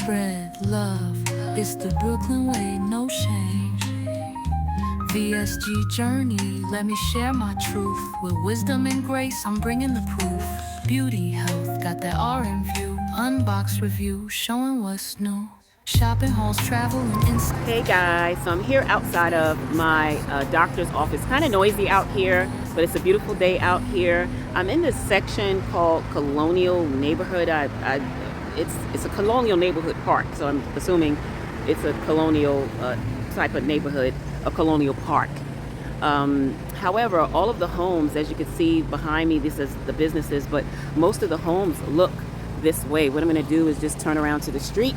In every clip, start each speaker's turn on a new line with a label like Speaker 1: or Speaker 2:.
Speaker 1: spread love. It's the Brooklyn way, no shame. VSG journey, let me share my truth. With wisdom and grace, I'm bringing the proof. Beauty, health, got that R in view. Unbox review, showing what's new. Shopping hauls, travel, and insight.
Speaker 2: Hey guys, so I'm here outside of my doctor's office. Kind of noisy out here, but it's a beautiful day out here. I'm in this section called Colonial Neighborhood. It's a colonial neighborhood park, so I'm assuming it's a colonial type of neighborhood, a colonial park. However, all of the homes, as you can see behind me, this is the businesses, but most of the homes look this way. What I'm going to do is just turn around to the street,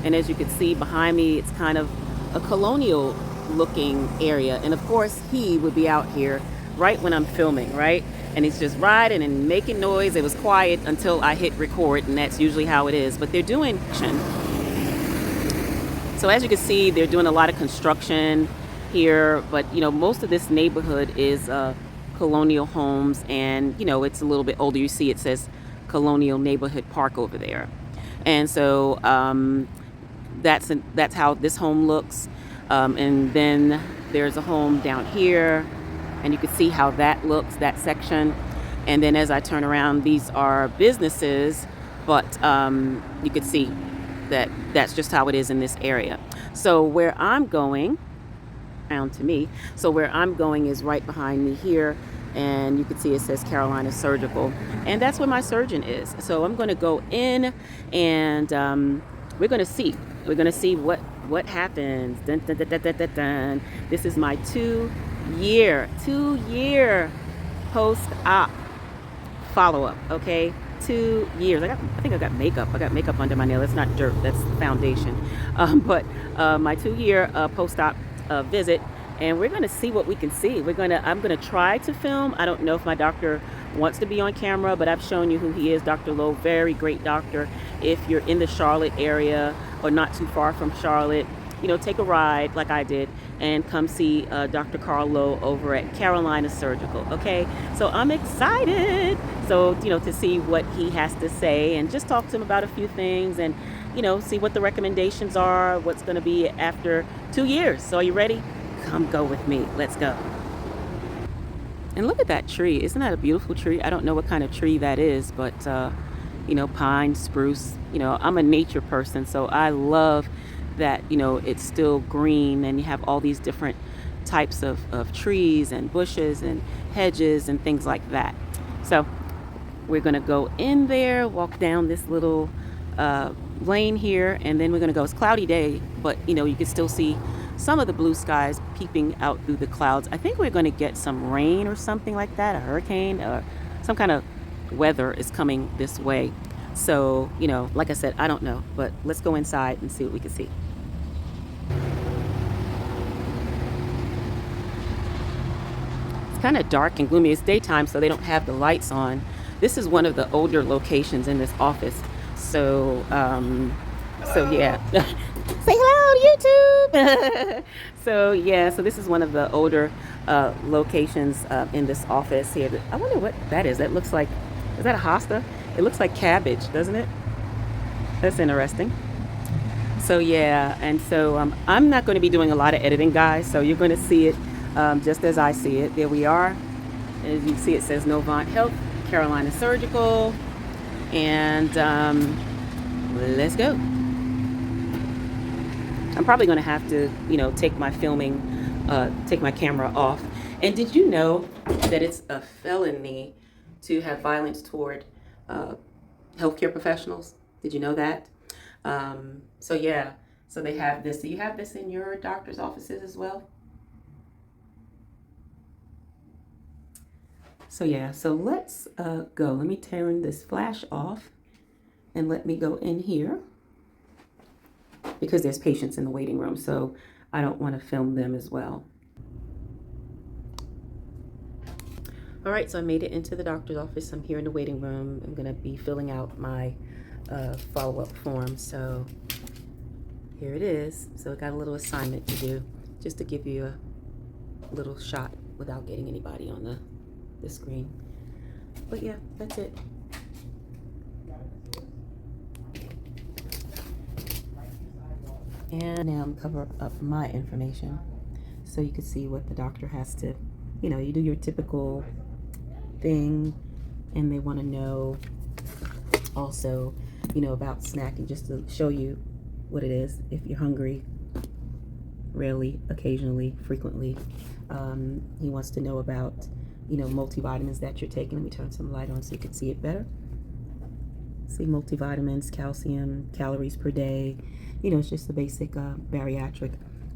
Speaker 2: and as you can see behind me, it's kind of a colonial looking area. And of course, he would be out here right when I'm filming, right? And he's just riding and making noise. It was quiet until I hit record, and that's usually how it is. But they're doing action. So as you can see, they're doing a lot of construction here, but you know, most of this neighborhood is colonial homes, and you know, it's a little bit older. You see it says Colonial Neighborhood Park over there. And so that's how this home looks. And then there's a home down here, and you can see how that looks, that section. And then as I turn around, these are businesses, but you can see that that's just how it is in this area. So where I'm going, down to me, so where I'm going is right behind me here, and you can see it says Carolina Surgical, and that's where my surgeon is. So I'm going to go in, and we're going to see what happens. Dun, dun, dun, dun, dun, dun, dun. This is my two-year post-op follow-up. Okay, 2 years. I think I got makeup. I got makeup under my nail. It's not dirt. That's foundation. But my 2-year post-op visit, and we're going to see what we can see. I'm going to try to film. I don't know if my doctor wants to be on camera, but I've shown you who he is, Dr. Lowe. Very great doctor. If you're in the Charlotte area or not too far from Charlotte, you know, take a ride like I did and come see Dr. Carl Lowe over at Carolina Surgical. Okay, so I'm excited. So, you know, to see what he has to say and just talk to him about a few things, and you know, see what the recommendations are, what's going to be after 2 years. So are you ready? Come go with me. Let's go. And look at that tree. Isn't that a beautiful tree? I don't know what kind of tree that is, but you know, pine, spruce. You know, I'm a nature person, so I love that, you know, it's still green and you have all these different types of trees and bushes and hedges and things like that. So we're going to go in there, walk down this little lane here, and then we're going to go. It's a cloudy day, but you know, you can still see some of the blue skies peeping out through the clouds. I think we're going to get some rain or something like that, a hurricane or some kind of weather is coming this way. So, you know, like I said, I don't know, but let's go inside and see what we can see. It's kind of dark and gloomy. It's daytime, so they don't have the lights on. This is one of the older locations in this office. So, so yeah. Say hello, YouTube. So yeah, so this is one of the older locations in this office here. I wonder what that is. That looks like, is that a hosta? It looks like cabbage, doesn't it? That's interesting. So yeah, and so I'm not going to be doing a lot of editing, guys. So you're going to see it just as I see it. There we are. As you see, it says Novant Health, Carolina Surgical, and let's go. I'm probably going to have to, you know, take my camera off. And did you know that it's a felony to have violence toward healthcare professionals? Did you know that? So yeah, so they have this. Do you have this in your doctor's offices as well? So yeah, so let's go. Let me turn this flash off and let me go in here, because there's patients in the waiting room, so I don't want to film them as well. All right, so I made it into the doctor's office. I'm here in the waiting room. I'm gonna be filling out my follow-up form. So here it is. So I got a little assignment to do, just to give you a little shot without getting anybody on the screen. But yeah, that's it. And now I'm cover up my information so you can see what the doctor has to, you do your typical thing, and they want to know also, about snacking, just to show you what it is if you're hungry, rarely, occasionally, frequently. He wants to know about, multivitamins that you're taking. Let me turn some light on so you can see it better. See, multivitamins, calcium, calories per day. It's just a basic bariatric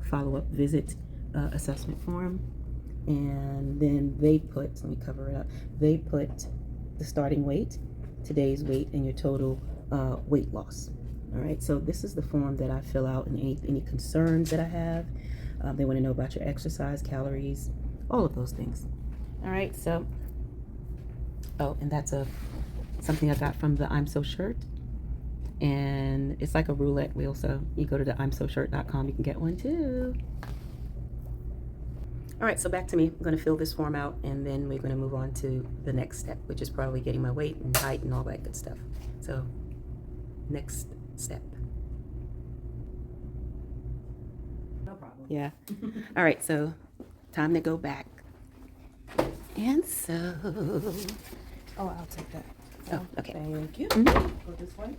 Speaker 2: follow-up visit assessment form. And then they put, let me cover it up, they put the starting weight, today's weight, and your total weight loss. All right, so this is the form that I fill out, and any concerns that I have. They want to know about your exercise, calories, all of those things. All right, so, and that's something I got from the I'm So shirt. And it's like a roulette wheel, so you go to the I'mSoShirt.com, you can get one too. All right, so back to me. I'm going to fill this form out, and then we're going to move on to the next step, which is probably getting my weight and height and all that good stuff. So, next step.
Speaker 3: No problem.
Speaker 2: Yeah. All right, so time to go back. And so...
Speaker 3: Oh, I'll take that.
Speaker 2: Oh, okay.
Speaker 3: Thank you.
Speaker 2: Mhm.
Speaker 3: Go this way.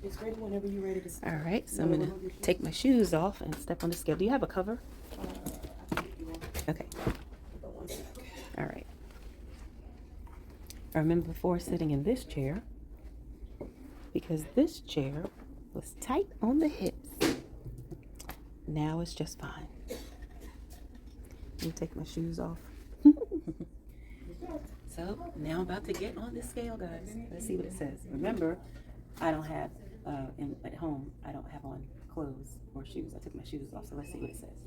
Speaker 3: It's ready whenever you're ready to start.
Speaker 2: All right, so I'm going to take my shoes off and step on the scale. Do you have a cover? Okay. All right. I remember before sitting in this chair, because this chair was tight on the hips. Now it's just fine. Let me take my shoes off. So now I'm about to get on this scale, guys. Let's see what it says. Remember, I don't have, at home, I don't have on clothes or shoes. I took my shoes off, so let's see what it says.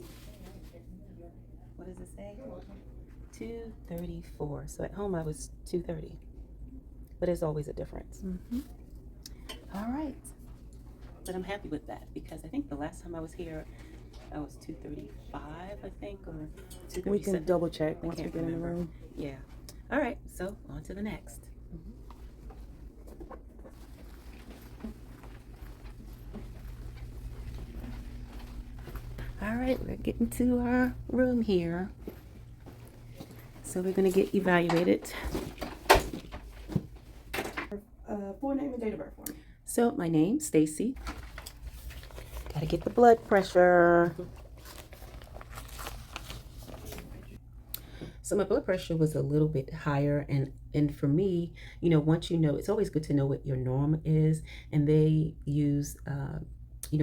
Speaker 2: What does it say? 234. So at home I was 230. But there's always a difference. All right. But I'm happy with that, because I think the last time I was here, I was 235, I think, or 237.
Speaker 3: We can double check once we
Speaker 2: can't
Speaker 3: get in the
Speaker 2: remember.
Speaker 3: room.
Speaker 2: Yeah. All right, so on to the next. All right, we're getting to our room here. So we're gonna get evaluated.
Speaker 3: Full name and date of birth for me.
Speaker 2: So my name's Stacy. Gotta get the blood pressure. So my blood pressure was a little bit higher, and for me, once it's always good to know what your norm is. And they use, the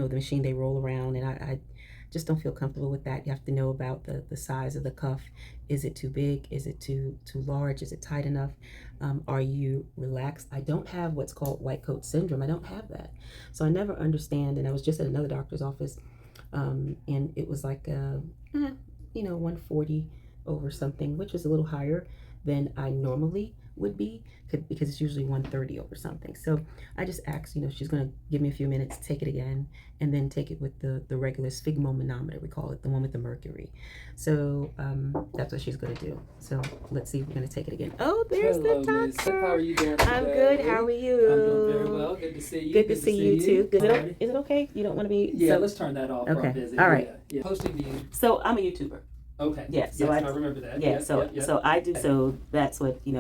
Speaker 2: machine they roll around, and I just don't feel comfortable with that. You have to know about the size of the cuff. Is it too big? Is it too large? Is it tight enough? Are you relaxed? I don't have what's called white coat syndrome. I don't have that. So I never understand. And I was just at another doctor's office, and it was like, 140 over something, which is a little higher than I normally would be, because it's usually 130 over something. So I just asked, she's going to give me a few minutes, take it again, and then take it with the regular sphygmomanometer, we call it, the one with the mercury. So that's what she's going to do. So let's see if we're going to take it again. Oh, there's
Speaker 4: Hello,
Speaker 2: the
Speaker 4: Miss.
Speaker 2: doctor.
Speaker 4: How are you doing
Speaker 2: I'm
Speaker 4: today?
Speaker 2: good. How are you?
Speaker 4: I'm doing very well. Good to see you.
Speaker 2: Good to see you too.
Speaker 4: Alrighty.
Speaker 2: Is it okay? You don't want to be?
Speaker 4: Yeah,
Speaker 2: so,
Speaker 4: let's turn that off for
Speaker 2: Okay.
Speaker 4: our visit.
Speaker 2: All right.
Speaker 4: Yeah. Posting you.
Speaker 2: so I'm a YouTuber.
Speaker 4: Okay.
Speaker 2: Yeah, so
Speaker 4: yes,
Speaker 2: I-
Speaker 4: I remember that.
Speaker 2: Yeah.
Speaker 4: Yep,
Speaker 2: so
Speaker 4: yep, yep.
Speaker 2: so I do. So that's what I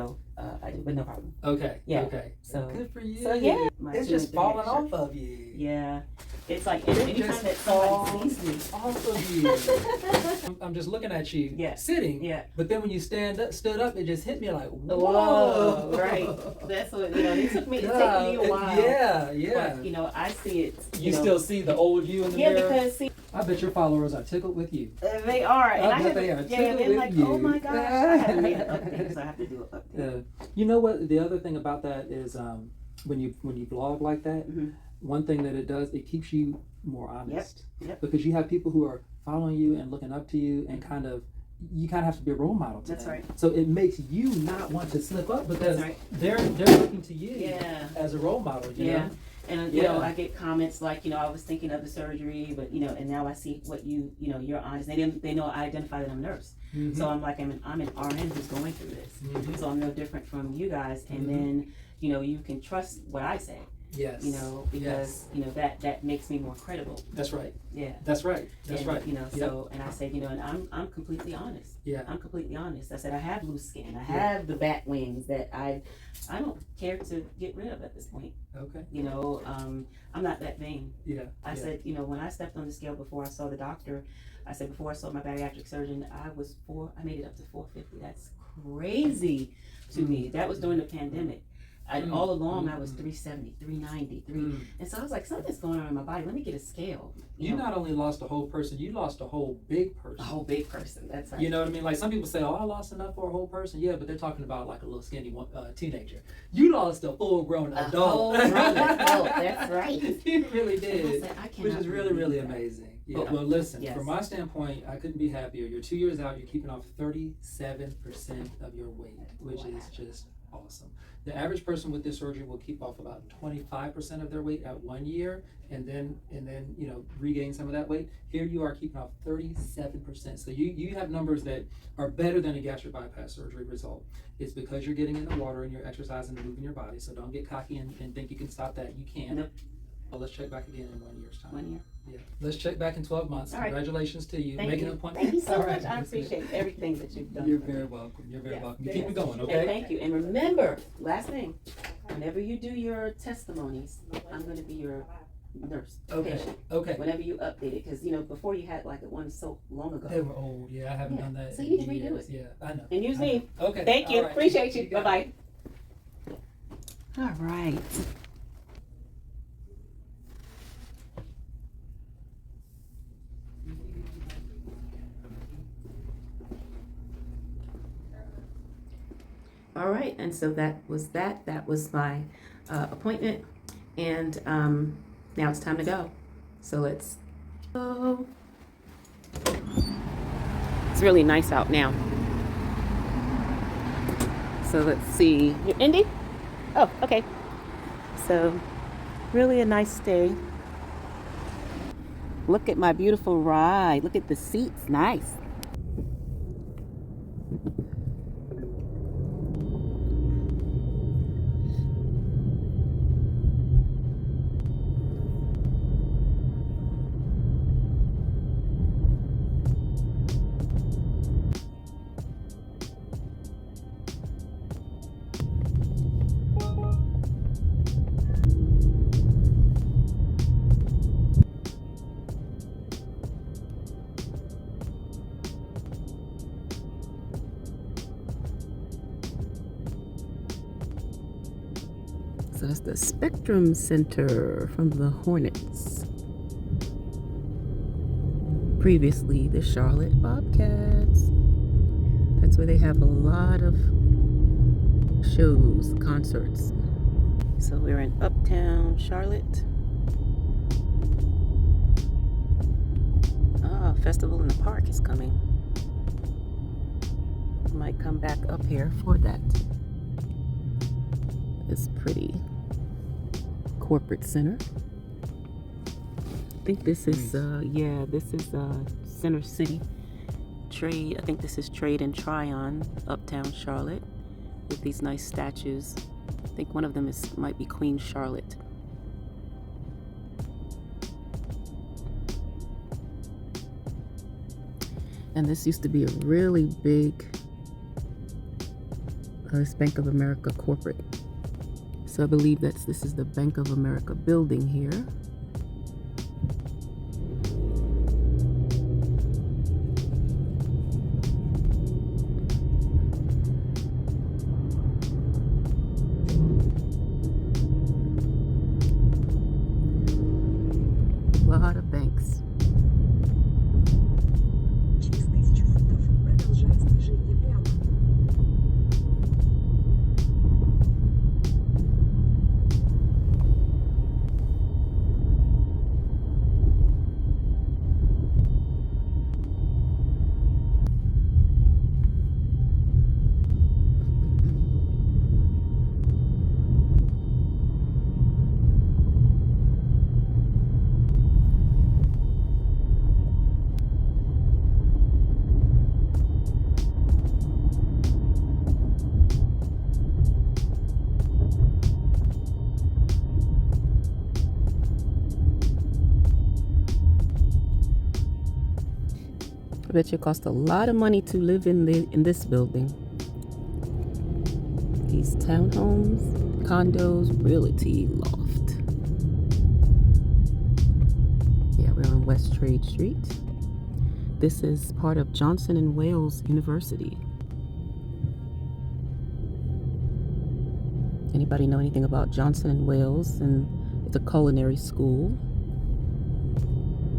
Speaker 2: do, but no problem.
Speaker 4: Okay.
Speaker 2: Yeah.
Speaker 4: Okay.
Speaker 2: So
Speaker 4: Good for you.
Speaker 2: So yeah,
Speaker 4: It's just falling off of you.
Speaker 2: Yeah, it's like
Speaker 4: It
Speaker 2: anytime
Speaker 4: just
Speaker 2: that somebody
Speaker 4: falls
Speaker 2: sees me.
Speaker 4: off of you. I'm just looking at you
Speaker 2: Yeah.
Speaker 4: sitting.
Speaker 2: Yeah.
Speaker 4: But then when you stood up, it just hit me like, whoa.
Speaker 2: Whoa, right. That's what it took me. It took me a while.
Speaker 4: Yeah, yeah.
Speaker 2: But, I see it.
Speaker 4: You still see the old you in the
Speaker 2: Yeah,
Speaker 4: mirror?
Speaker 2: because see,
Speaker 4: I bet your followers are tickled with you.
Speaker 2: they are, and
Speaker 4: I bet
Speaker 2: haven't-
Speaker 4: they are
Speaker 2: Yeah,
Speaker 4: tickled
Speaker 2: they're
Speaker 4: with
Speaker 2: like,
Speaker 4: you.
Speaker 2: oh my gosh, I haven't made an update, so I have to do an update.
Speaker 4: You know what? The other thing about that is when you vlog like that,
Speaker 2: Mhm.
Speaker 4: one thing that it does, it keeps you more honest.
Speaker 2: Yep.
Speaker 4: Because you have people who are following you and looking up to you, and you kind of have to be a role model to
Speaker 2: That's
Speaker 4: them.
Speaker 2: right.
Speaker 4: So it makes you not want to slip up, because
Speaker 2: That's right.
Speaker 4: they're looking to you
Speaker 2: Yeah.
Speaker 4: as a role model. You
Speaker 2: Yeah.
Speaker 4: know?
Speaker 2: And
Speaker 4: Yeah.
Speaker 2: I get comments like, I was thinking of the surgery, but and now I see what you're honest. They know I identify that I'm a nurse.
Speaker 4: Mhm.
Speaker 2: So I'm like, I'm an RN who's going through this.
Speaker 4: Mhm.
Speaker 2: So I'm no different from you guys. And
Speaker 4: Mhm.
Speaker 2: then, you know, you can trust what I say.
Speaker 4: Yes.
Speaker 2: You know, because you know that makes me more credible.
Speaker 4: That's right.
Speaker 2: Yeah.
Speaker 4: That's right. That's
Speaker 2: and,
Speaker 4: right.
Speaker 2: You know, so and I said, you know, and I'm completely honest.
Speaker 4: Yeah.
Speaker 2: I'm completely honest. I said I have loose skin. I have the bat wings that I don't care to get rid of at this point.
Speaker 4: Okay.
Speaker 2: You know, I'm not that vain.
Speaker 4: Yeah.
Speaker 2: I said, you know, when I stepped on the scale before I saw the doctor, I said before I saw my bariatric surgeon, I made it up to 450. That's crazy to me. That was during the pandemic. All along I was 370, 390, and so I was like, something's going on in my body. Let me get a scale.
Speaker 4: You
Speaker 2: know?
Speaker 4: Not only lost a whole person, you lost a whole big person.
Speaker 2: A whole big person. That's right.
Speaker 4: You know what I mean? Like some people say, "Oh, I lost enough for a whole person." Yeah, but they're talking about like a little skinny one, teenager. You lost a full-grown adult.
Speaker 2: A full-grown adult. That's right.
Speaker 4: You really did,
Speaker 2: I said,
Speaker 4: which is really, really amazing. Yeah. Well, listen.
Speaker 2: Yes.
Speaker 4: From my standpoint, I couldn't be happier. You're 2 years out. You're keeping off 37% of your weight, which is just awesome. The average person with this surgery will keep off about 25% of their weight at 1 year, and then you know, regain some of that weight. Here you are keeping off 37%. So you have numbers that are better than a gastric bypass surgery result. It's because you're getting in the water and you're exercising and moving your body. So don't get cocky and think you can stop that. You can't.
Speaker 2: Nope.
Speaker 4: Well, let's check back again in 1 year's time.
Speaker 2: 1 year.
Speaker 4: Yeah. Let's check back in 12 months.
Speaker 2: All right.
Speaker 4: Congratulations to you.
Speaker 2: Thank
Speaker 4: Make
Speaker 2: you.
Speaker 4: an appointment.
Speaker 2: Thank you so
Speaker 4: All
Speaker 2: much.
Speaker 4: right.
Speaker 2: I appreciate everything that you've done.
Speaker 4: You're
Speaker 2: for me.
Speaker 4: very welcome. You're very
Speaker 2: Yeah.
Speaker 4: welcome. You keep it going, okay?
Speaker 2: And thank you. And remember, last thing, whenever you do your testimonies, I'm going to be your nurse.
Speaker 4: Okay.
Speaker 2: Patient.
Speaker 4: Okay.
Speaker 2: Whenever you update it, because you know before you had like one so long ago.
Speaker 4: They were old. Yeah, I haven't
Speaker 2: Yeah.
Speaker 4: done that.
Speaker 2: So
Speaker 4: in
Speaker 2: you need to redo
Speaker 4: years.
Speaker 2: it.
Speaker 4: Yeah, I know.
Speaker 2: And use
Speaker 4: I know.
Speaker 2: me.
Speaker 4: Okay.
Speaker 2: Thank you.
Speaker 4: All right.
Speaker 2: Appreciate you.
Speaker 4: got
Speaker 2: Bye
Speaker 4: it.
Speaker 2: bye. All right. All right, and so that was that. That was my appointment, and now it's time to go. So let's go. It's really nice out now. So let's see. You're Indy? Oh, okay. So really a nice day. Look at my beautiful ride. Look at the seats. Nice. So that's the Spectrum Center from the Hornets. Previously, the Charlotte Bobcats. That's where they have a lot of shows, concerts. So we're in Uptown Charlotte. Festival in the Park is coming. Might come back up here for that. It's pretty corporate center. I think this is this is Center City Trade. I think this is Trade and Tryon, Uptown Charlotte, with these nice statues. I think one of them might be Queen Charlotte. And this used to be a really big Bank of America corporate. So I believe this is the Bank of America building here. A lot of banks.
Speaker 5: Через 1000 футов продолжать движение прямо.
Speaker 2: bet you it cost a lot of money to live in this building. These townhomes, condos, realty loft. Yeah, we're on West Trade Street. This is part of Johnson and Wales University. Anybody know anything about Johnson and Wales? And it's a culinary school.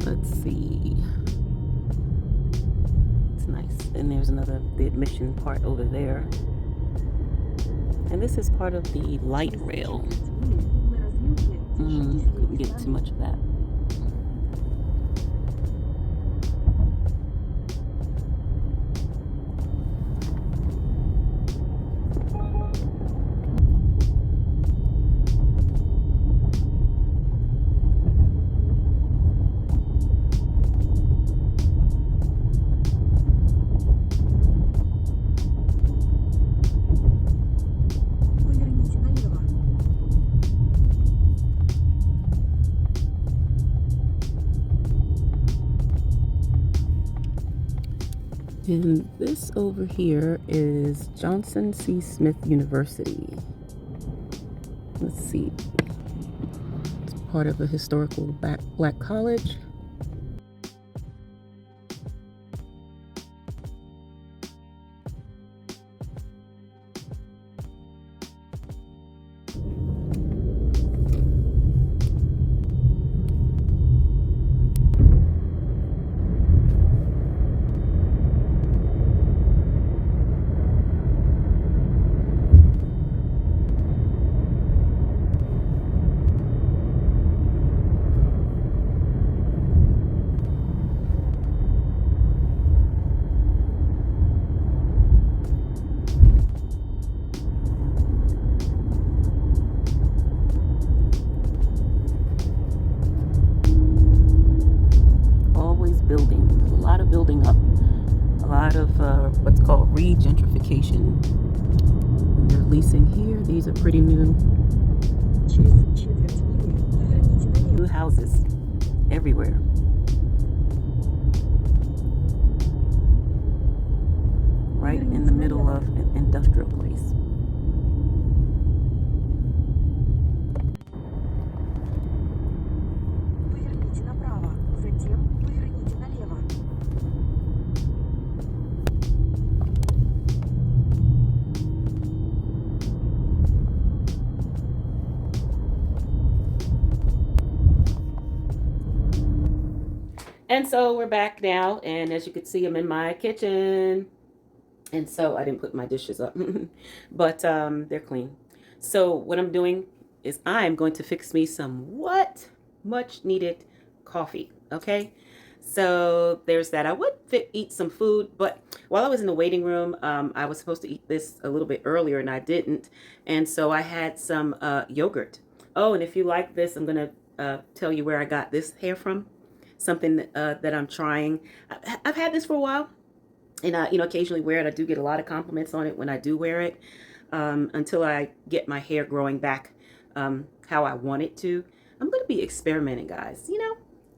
Speaker 2: Let's see. It's nice. And there's the admission part over there. And this is part of the light rail. Couldn't get too much of that.
Speaker 5: Поверните налево.
Speaker 2: And this over here is Johnson C. Smith University. Let's see. It's part of a historical black college. Building, a lot of building up, a lot of what's called regentrification. And they're leasing here. These are pretty new.
Speaker 5: Через четверть мили поверните налево.
Speaker 2: New houses everywhere. Right in the middle of an industrial place.
Speaker 5: Поверните направо, затем поверните налево.
Speaker 2: And so we're back now, and as you can see, I'm in my kitchen. And so I didn't put my dishes up, but they're clean. So what I'm doing is I'm going to fix me some much needed coffee. Okay, so there's that. I would eat some food, but while I was in the waiting room, I was supposed to eat this a little bit earlier and I didn't. And so I had some yogurt. Oh, and if you like this, I'm gonna tell you where I got this hair from. Something that I'm trying. I've had this for a while. And I, occasionally wear it. I do get a lot of compliments on it when I do wear it, until I get my hair growing back how I want it to. I'm going to be experimenting, guys.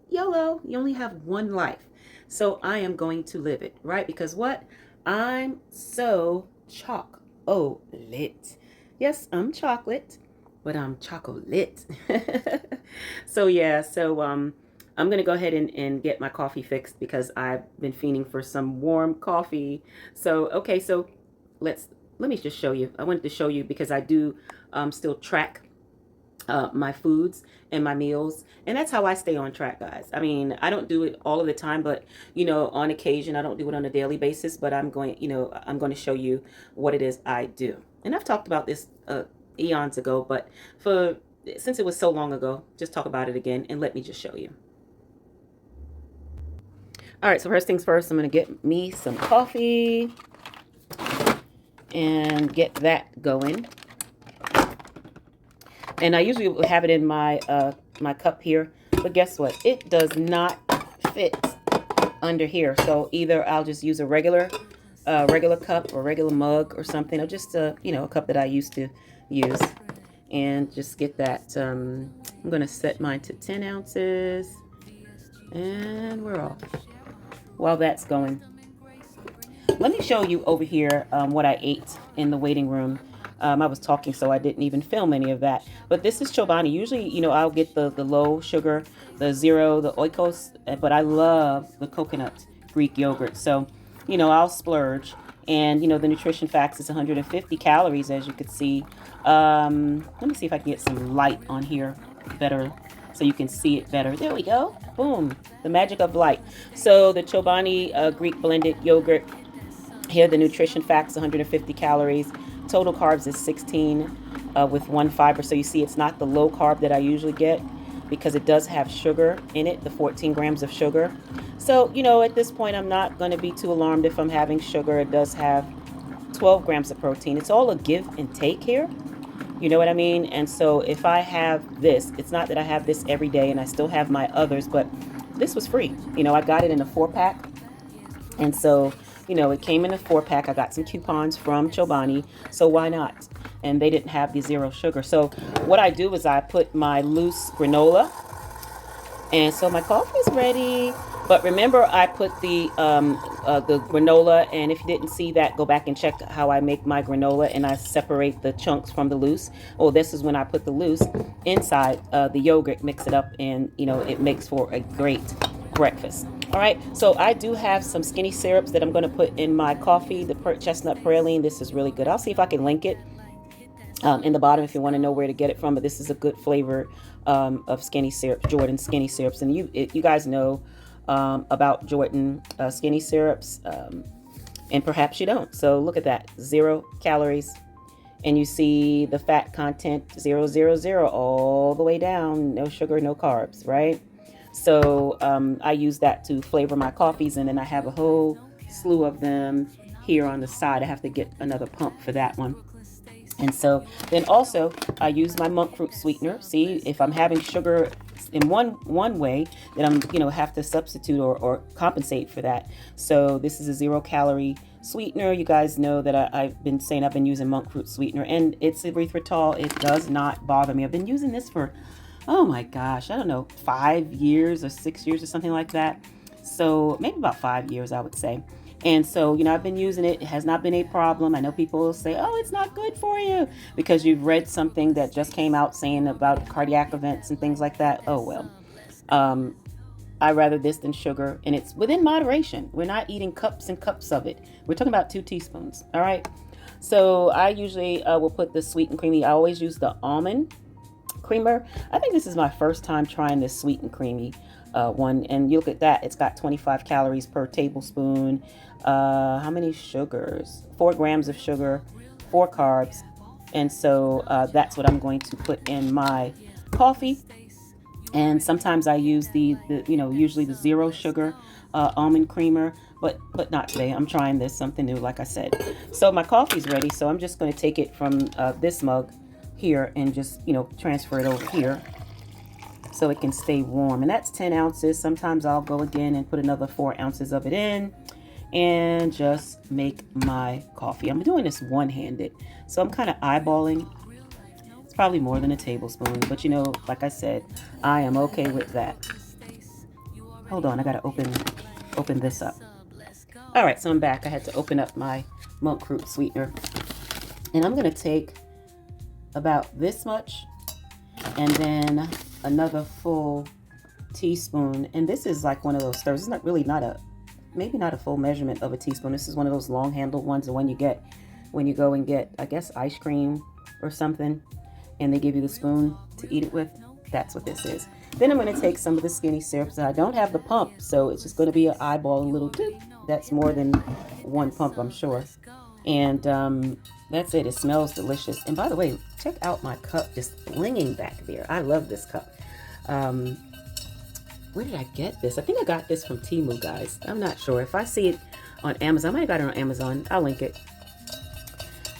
Speaker 2: YOLO, you only have one life. So I am going to live it, right? Because what? I'm so chocolate. Yes, I'm chocolate, but I'm chocolate. So yeah, I'm going to go ahead and get my coffee fixed because I've been fiending for some warm coffee. So, okay, so let me just show you. I wanted to show you because I do still track my foods and my meals. And that's how I stay on track, guys. I mean, I don't do it all of the time, but, on occasion, I don't do it on a daily basis. But I'm going to show you what it is I do. And I've talked about this eons ago, but since it was so long ago, just talk about it again and let me just show you. All right, so first things first, I'm going to get me some coffee and get that going. And I usually would have it in my my cup here, but guess what? It does not fit under here. So either I'll just use a regular cup or regular mug or something, or just a cup that I used to use, and just get that. I'm going to set mine to 10 ounces, and we're off. While that's going, let me show you over here what I ate in the waiting room. I was talking, so I didn't even film any of that. But this is Chobani. Usually, you know, I'll get the low sugar, the zero, the oikos, but I love the coconut Greek yogurt. So, you know, I'll splurge. And, you know, the nutrition facts is 150 calories, as you could see. Let me see if I can get some light on here better so you can see it better. There we go. Boom. The magic of light. So the Chobani Greek blended yogurt. Here, the nutrition facts, 150 calories. Total carbs is 16 with 1 fiber. So you see it's not the low carb that I usually get because it does have sugar in it, the 14 grams of sugar. So, you know, at this point, I'm not going to be too alarmed if I'm having sugar. It does have 12 grams of protein. It's all a give and take here. You know what I mean? And so if I have this, it's not that I have this every day and I still have my others, but this was free. You know, I got it in a 4-pack. And so, you know, it came in a 4-pack. I got some coupons from Chobani, so why not? And they didn't have the zero sugar. So what I do is I put my loose granola, and so my coffee is ready. But remember, I put the granola, and if you didn't see that, go back and check how I make my granola, and I separate the chunks from the loose. Oh, this is when I put the loose inside the yogurt, mix it up, and, you know, it makes for a great breakfast. All right, so I do have some skinny syrups that I'm going to put in my coffee, the chestnut praline. This is really good. I'll see if I can link it in the bottom if you want to know where to get it from, but this is a good flavor of skinny syrup, Jordan skinny syrups. And you guys know about Jordan skinny syrups, and perhaps you don't. So look at that, 0 calories. And you see the fat content, 0, 0, 0, all the way down, no sugar, no carbs, right? So I use that to flavor my coffees, and then I have a whole slew of them here on the side. I have to get another pump for that one. And so then also I use my monk fruit sweetener. See, if I'm having sugar in one way, then I'm, you know, have to substitute or compensate for that. So this is a 0 calorie sweetener. You guys know that I've been saying I've been using monk fruit sweetener, and it's erythritol. It does not bother me. I've been using this for, oh my gosh, I don't know, 5 years or 6 years or something like that. So maybe about 5 years, I would say. And so, you know, I've been using it. It has not been a problem. I know people will say, oh, it's not good for you because you've read something that just came out saying about cardiac events and things like that. Oh, well, I rather this than sugar, and it's within moderation. We're not eating cups and cups of it. We're talking about 2 teaspoons. All right. So I usually will put the sweet and creamy. I always use the almond creamer. I think this is my first time trying this sweet and creamy one, and you look at that, it's got 25 calories per tablespoon. How many sugars? 4 grams of sugar, 4 carbs. And so that's what I'm going to put in my coffee. And sometimes I use the you know, usually the 0 sugar almond creamer, but not today. I'm trying this, something new, like I said. So my coffee's ready, so I'm just going to take it from this mug here and just, you know, transfer it over here so it can stay warm. And that's 10 ounces. Sometimes I'll go again and put another 4 ounces of it in and just make my coffee. I'm doing this one-handed, so I'm kind of eyeballing. It's probably more than a tablespoon, but you know, like I said, I am okay with that. Hold on, I gotta open this up. All right, so I'm back. I had to open up my monk fruit sweetener, and I'm gonna take about this much and then another full teaspoon. And this is like one of those stirs. It's not really maybe not a full measurement of a teaspoon. This is one of those long handled ones, and when you go and get, I guess, ice cream or something, and they give you the spoon to eat it with, that's what this is. Then I'm going to take some of the skinny syrups. I don't have the pump, so it's just going to be an eyeball, a little dip. That's more than 1 pump, I'm sure. And that's it. It smells delicious. And by the way, check out my cup just blinging back there. I love this cup. Where did I get this? I think I got this from Temu, guys. I'm not sure. If I see it on Amazon, I might have got it on Amazon. I'll link it.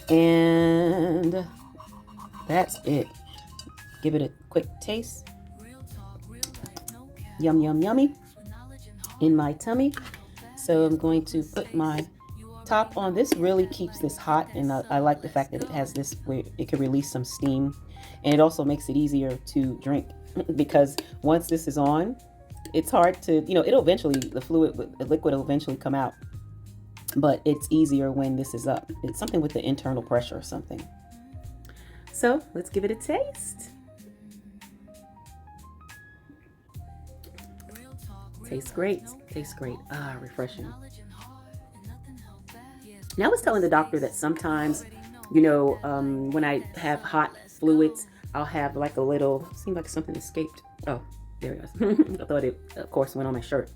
Speaker 2: And that's it. Give it a quick taste. Yum, yum, yummy in my tummy. So I'm going to put my top on. This really keeps this hot, and I like the fact that it has this where it can release some steam, and it also makes it easier to drink because once this is on, it's hard to, you know, it'll eventually, the liquid will eventually come out, but it's easier when this is up. It's something with the internal pressure or something. So let's give it a taste. Tastes great. Tastes great. Ah, refreshing. Now I was telling the doctor that sometimes, you know, when I have hot fluids, I'll have like a little, seemed like something escaped. Oh, there it goes. I thought it, of course, went on my shirt.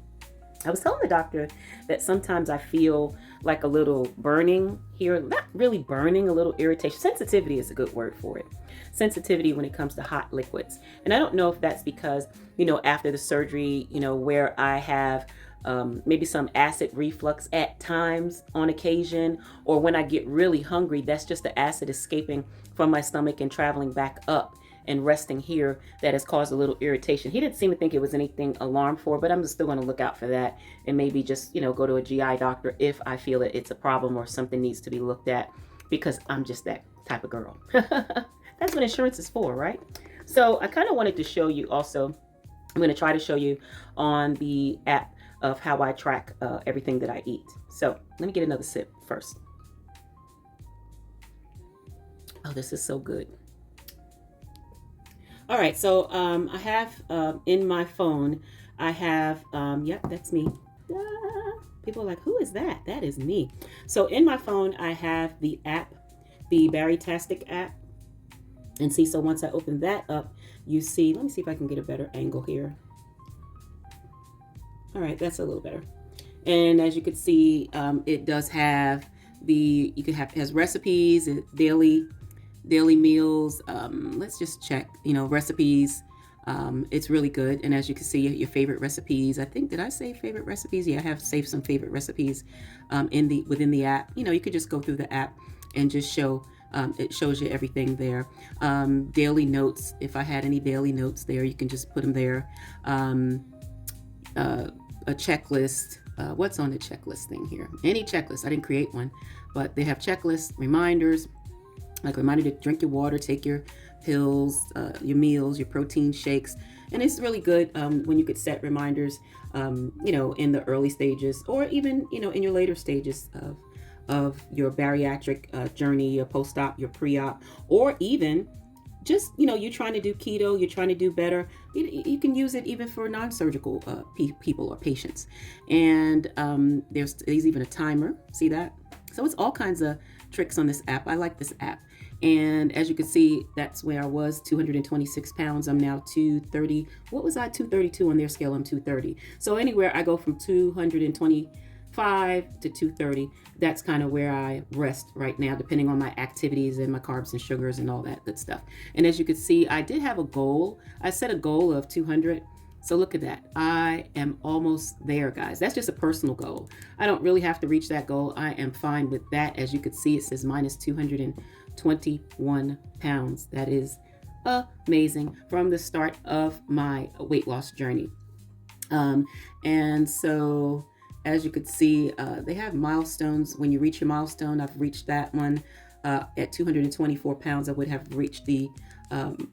Speaker 2: I was telling the doctor that sometimes I feel like a little burning here, not really burning, a little irritation. Sensitivity is a good word for it. Sensitivity when it comes to hot liquids. And I don't know if that's because, you know, after the surgery, you know, where I have maybe some acid reflux at times on occasion, or when I get really hungry, that's just the acid escaping from my stomach and traveling back up and resting here that has caused a little irritation. He didn't seem to think it was anything alarmed for, but I'm still going to look out for that and maybe just, you know, go to a GI doctor if I feel that it's a problem or something needs to be looked at, because I'm just that type of girl. That's what insurance is for, right? So I kind of wanted to show you also, I'm going to try to show you on the app of how I track everything that I eat. So let me get another sip first. Oh, this is so good. All right, so I have in my phone, I have, yep, that's me. People are like, who is that? That is me. So in my phone, I have the app, the Barrytastic app. And see, so once I open that up, you see, let me see if I can get a better angle here. All right, that's a little better. And as you can see, it does have the, you can have, it has recipes, daily meals. Let's just check, you know, recipes. It's really good. And as you can see, your favorite recipes, I think, did I say favorite recipes? Yeah, I have saved some favorite recipes within the app. You know, you could just go through the app and just show, it shows you everything there. Daily notes, if I had any daily notes there, you can just put them there. A checklist. What's on the checklist thing here? Any checklist. I didn't create one, but they have checklists, reminders, like a reminder to drink your water, take your pills, your meals, your protein shakes. And it's really good when you could set reminders, you know, in the early stages, or even, you know, in your later stages of your bariatric journey, your post-op, your pre-op, or even just, you know, you're trying to do keto, you're trying to do better. You can use it even for non-surgical people or patients. And there's even a timer. See that? So it's all kinds of tricks on this app. I like this app. And as you can see, that's where I was, 226 pounds. I'm now 230. What was I? 232 on their scale. I'm 230. So anywhere I go from 225 to 230, that's kind of where I rest right now, depending on my activities and my carbs and sugars and all that good stuff. And as you can see, I did have a goal. I set a goal of 200. So look at that. I am almost there, guys. That's just a personal goal. I don't really have to reach that goal. I am fine with that. As you can see, it says minus 221 pounds. That is amazing from the start of my weight loss journey. And so as you could see, they have milestones. When you reach your milestone, I've reached that one at 224 pounds. I would have reached the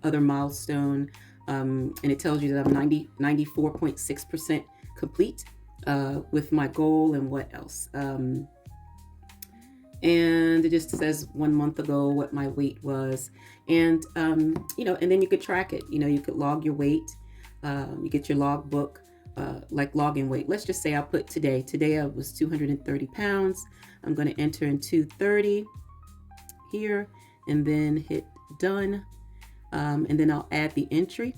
Speaker 2: other milestone. And it tells you that I'm 94.6% complete with my goal. And what else? And it just says 1 month ago what my weight was. And, you know, and then you could track it. You know, you could log your weight. You get your log book. Like logging weight. Let's just say I'll put today. Today I was 230 pounds. I'm going to enter in 230 here and then hit done. And then I'll add the entry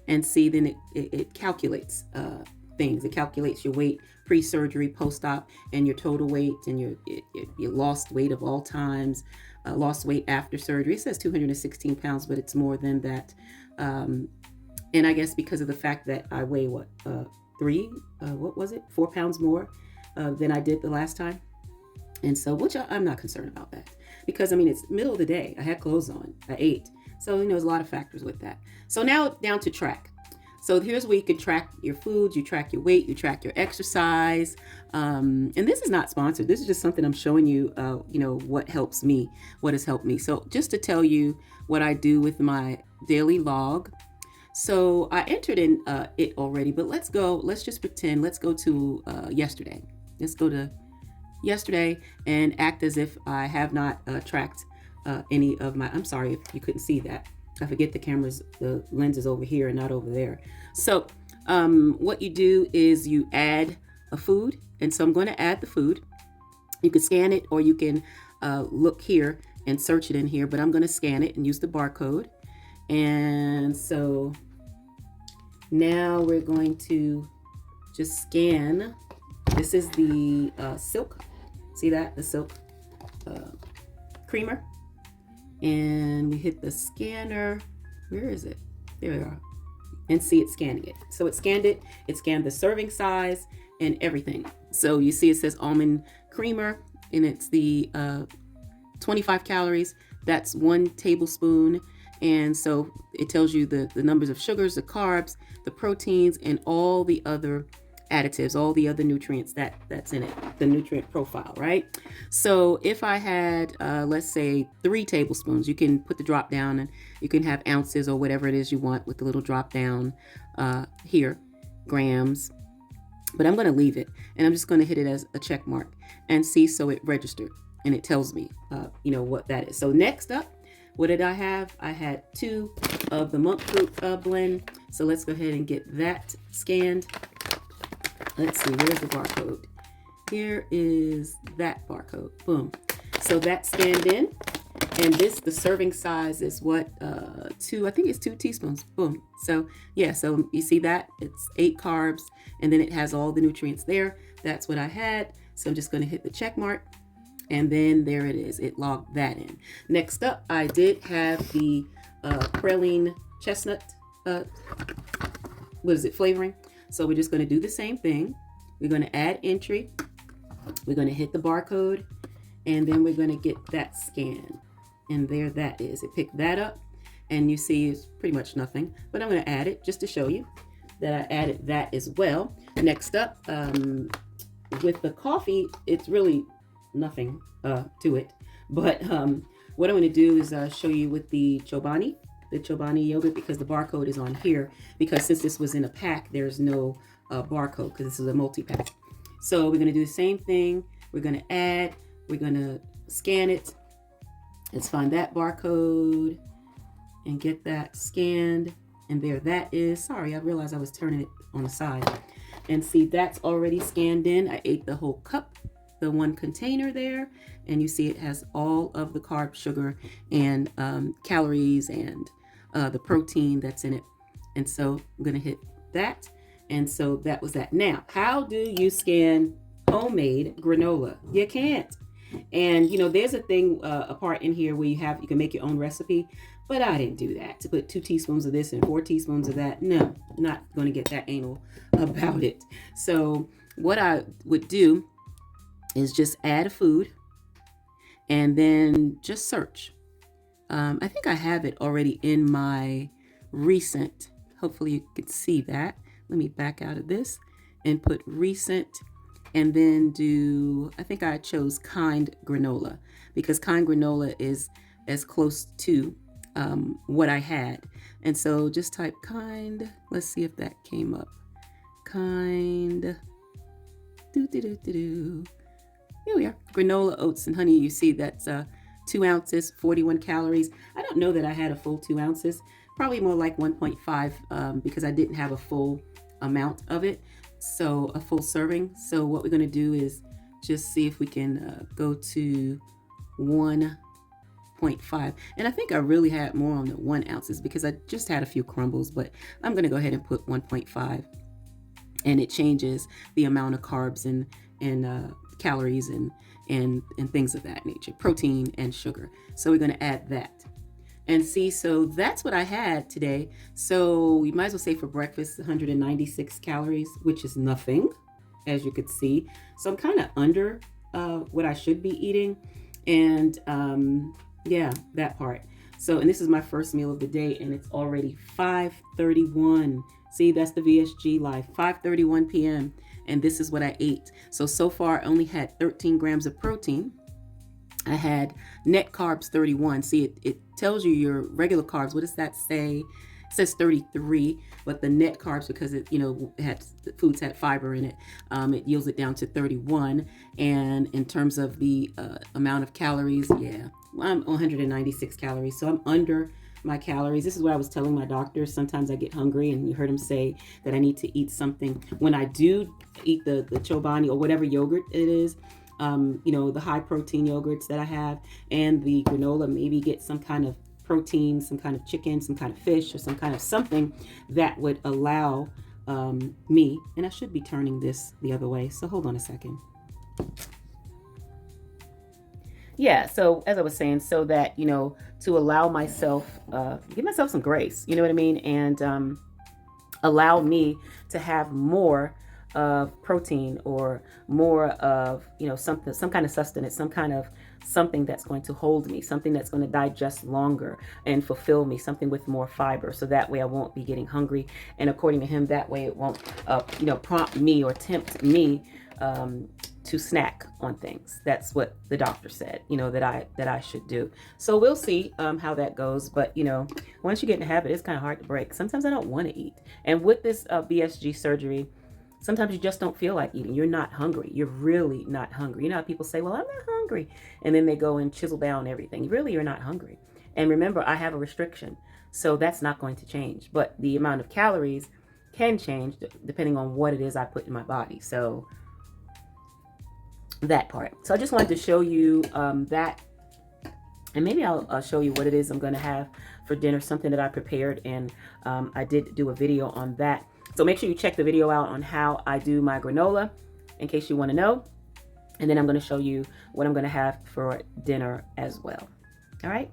Speaker 2: and see, then it calculates things. It calculates your weight pre-surgery, post-op, and your total weight and your lost weight of all times, lost weight after surgery. It says 216 pounds, but it's more than that. And I guess because of the fact that I weigh 4 pounds more than I did the last time. And so, which I'm not concerned about that, because I mean, it's middle of the day. I had clothes on, I ate. So, you know, there's a lot of factors with that. So now down to track. So here's where you can track your foods, you track your weight, you track your exercise. And this is not sponsored. This is just something I'm showing you, you know, what helps me, what has helped me. So just to tell you what I do with my daily log. So I entered in it already, but let's just pretend, let's go to yesterday. Let's go to yesterday and act as if I have not tracked any of my, I'm sorry if you couldn't see that. I forget the lens is over here and not over there. So what you do is you add a food. And so I'm going to add the food. You can scan it or you can look here and search it in here, but I'm going to scan it and use the barcode. And so now we're going to just scan. This is the silk. See that? The silk creamer. And we hit the scanner. Where is it? There we are. And see it scanning it. So it scanned it. It scanned the serving size and everything. So you see it says almond creamer and it's the 25 calories. That's 1 tablespoon. And so it tells you the numbers of sugars, the carbs, the proteins, and all the other additives, all the other nutrients that's in it, the nutrient profile, right? So if I had, let's say 3 tablespoons, you can put the drop down and you can have ounces or whatever it is you want with the little drop down here, grams. But I'm going to leave it and I'm just going to hit it as a check mark and see. So it registered and it tells me, what that is. So next up, what did I have? I had 2 of the monk fruit blend. So let's go ahead and get that scanned. Let's see, where's the barcode? Here is that barcode. Boom. So that's scanned in. And the serving size is what? 2, I think it's 2 teaspoons. Boom. So yeah, so you see that? It's 8 carbs and then it has all the nutrients there. That's what I had. So I'm just going to hit the check mark. And then there it is. It logged that in. Next up, I did have the praline chestnut, flavoring. So we're just going to do the same thing. We're going to add entry. We're going to hit the barcode. And then we're going to get that scan. And there that is. It picked that up. And you see it's pretty much nothing. But I'm going to add it just to show you that I added that as well. Next up, with the coffee, it's really nothing to it. But what I'm going to do is show you with the Chobani yogurt, because the barcode is on here, because since this was in a pack, there's no barcode because this is a multi-pack. So we're going to do the same thing. We're going to add, we're going to scan it. Let's find that barcode and get that scanned. And there that is. Sorry, I realized I was turning it on the side. And see, that's already scanned in. I ate the whole cup, the 1 container there. And you see it has all of the carb, sugar, and calories and the protein that's in it. And so I'm going to hit that. And so that was that. Now, how do you scan homemade granola? You can't. And there's a thing, a part in here where you can make your own recipe, but I didn't do that. To put 2 teaspoons of this and 4 teaspoons of that. No, not going to get that anal about it. So what I would do is just add a food and then just search. I think I have it already in my recent. Hopefully you can see that. Let me back out of this and put recent and then I think I chose kind granola because kind granola is as close to what I had. And so just type kind. Let's see if that came up. Kind. Here we are. Granola, oats, and honey. You see that's 2 ounces, 41 calories. I don't know that I had a full 2 ounces. Probably more like 1.5 because I didn't have a full amount of it. So a full serving. So what we're going to do is just see if we can go to 1.5. And I think I really had more on the 1 ounces because I just had a few crumbles, but I'm going to go ahead and put 1.5. And it changes the amount of carbs and calories and things of that nature, protein and sugar. So we're going to add that. And see, so that's what I had today. So you might as well say for breakfast, 196 calories, which is nothing, as you could see. So I'm kind of under what I should be eating. And yeah, that part. So, and this is my first meal of the day and it's already 5:31. See, that's the VSG life, 5:31 p.m. And this is what I ate. So far I only had 13 grams of protein. I had net carbs 31. See, it tells you your regular carbs. What does that say? says 33, but the net carbs, because it, you know, foods had fiber in it, it yields it down to 31. And in terms of the amount of calories, yeah, I'm 196 calories, so I'm under my calories. This is what I was telling my doctor. Sometimes I get hungry, and you heard him say that I need to eat something. When I do eat the Chobani or whatever yogurt it is, you know, the high protein yogurts that I have, and the granola, maybe get some kind of protein, some kind of chicken, some kind of fish, or some kind of something that would allow me, and I should be turning this the other way, so hold on a second. Yeah, so as I was saying, so that, you know, to allow myself, give myself some grace, you know what I mean, and allow me to have more of protein, or more of, you know, some kind of sustenance, some kind of something that's going to hold me, something that's going to digest longer and fulfill me, something with more fiber, so that way I won't be getting hungry. And according to him, that way it won't, you know, prompt me or tempt me to snack on things. That's what the doctor said, you know, that I should do. So we'll see how that goes. But, you know, once you get in the habit, it's kind of hard to break. Sometimes I don't want to eat. And with this VSG surgery, sometimes you just don't feel like eating. You're not hungry. You're really not hungry. You know how people say, well, I'm not hungry. And then they go and chisel down everything. Really, you're not hungry. And remember, I have a restriction. So that's not going to change. But the amount of calories can change depending on what it is I put in my body. So that part. So I just wanted to show you that. And maybe I'll show you what it is I'm going to have for dinner, something that I prepared. And I did do a video on that. So make sure you check the video out on how I do my granola, in case you want to know. And then I'm going to show you what I'm going to have for dinner as well. All right.